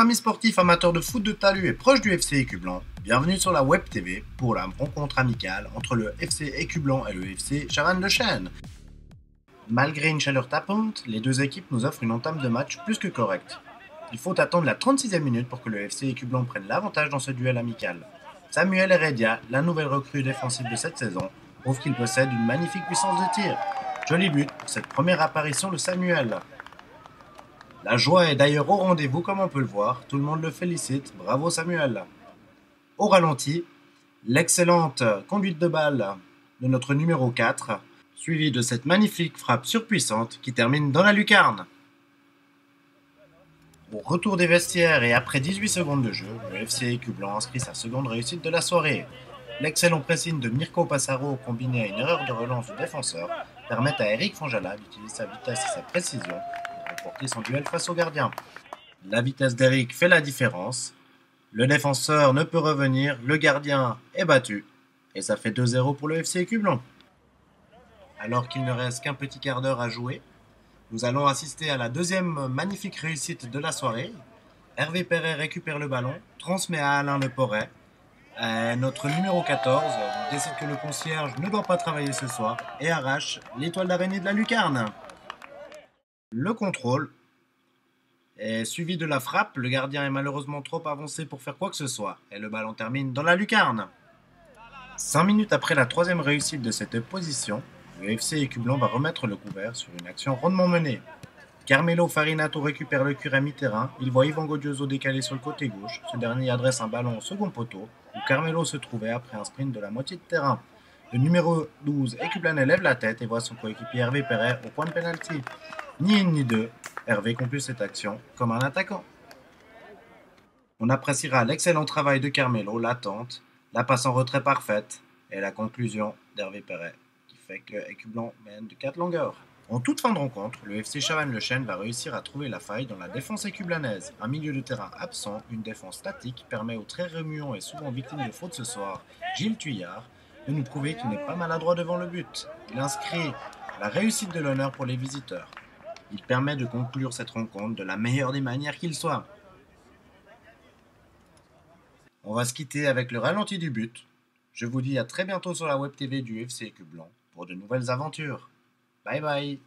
amis sportifs amateurs de foot de talus et proches du FC Écublanc, bienvenue sur la Web TV pour la rencontre amicale entre le FC Écublanc et le FC Chavannes-le-Chêne. Malgré une chaleur tapante, les deux équipes nous offrent une entame de match plus que correcte. Il faut attendre la 36e minute pour que le FC Écublanc prenne l'avantage dans ce duel amical. Samuel Heredia, la nouvelle recrue défensive de cette saison, prouve qu'il possède une magnifique puissance de tir. Joli but pour cette première apparition de Samuel. La joie est d'ailleurs au rendez-vous comme on peut le voir, tout le monde le félicite, bravo Samuel. Au ralenti, l'excellente conduite de balle de notre numéro 4, suivie de cette magnifique frappe surpuissante qui termine dans la lucarne. Au retour des vestiaires et après 18 secondes de jeu, le FC Écublanc inscrit sa seconde réussite de la soirée. L'excellent pressing de Mirko Passaro combiné à une erreur de relance du défenseur permettent à Eric Fanjala d'utiliser sa vitesse et sa précision pour remporter son duel face au gardien. La vitesse d'Eric fait la différence. Le défenseur ne peut revenir, le gardien est battu. Et ça fait 2-0 pour le FC Écublanc. Alors qu'il ne reste qu'un petit quart d'heure à jouer, nous allons assister à la deuxième magnifique réussite de la soirée. Hervé Perret récupère le ballon, transmet à Alain Le Porret. Notre numéro 14 décide que le concierge ne doit pas travailler ce soir et arrache l'étoile d'araignée de la lucarne. Le contrôle est suivi de la frappe. Le gardien est malheureusement trop avancé pour faire quoi que ce soit et le ballon termine dans la lucarne. 5 minutes après la troisième réussite de cette position, le FC Écublanc va remettre le couvert sur une action rondement menée. Carmelo Farinato récupère le cul à mi-terrain, il voit Ivan Godioso décaler sur le côté gauche, ce dernier adresse un ballon au second poteau, où Carmelo se trouvait après un sprint de la moitié de terrain. Le numéro 12 Écublanais lève la tête et voit son coéquipier Hervé Perret au point de pénalty. Ni une ni deux, Hervé conclut cette action comme un attaquant. On appréciera l'excellent travail de Carmelo, l'attente, la passe en retrait parfaite et la conclusion d'Hervé Perret, qui fait que Écublanc mène de 4 longueurs. En toute fin de rencontre, le FC Chavannes-le-Chêne va réussir à trouver la faille dans la défense écublanaise. Un milieu de terrain absent, une défense statique permet au très remuant et souvent victime de fautes ce soir, Gilles Thuillard, de nous prouver qu'il n'est pas maladroit devant le but. Il inscrit la réussite de l'honneur pour les visiteurs. Il permet de conclure cette rencontre de la meilleure des manières qu'il soit. On va se quitter avec le ralenti du but. Je vous dis à très bientôt sur la Web TV du FC Écublanc pour de nouvelles aventures. Bye bye.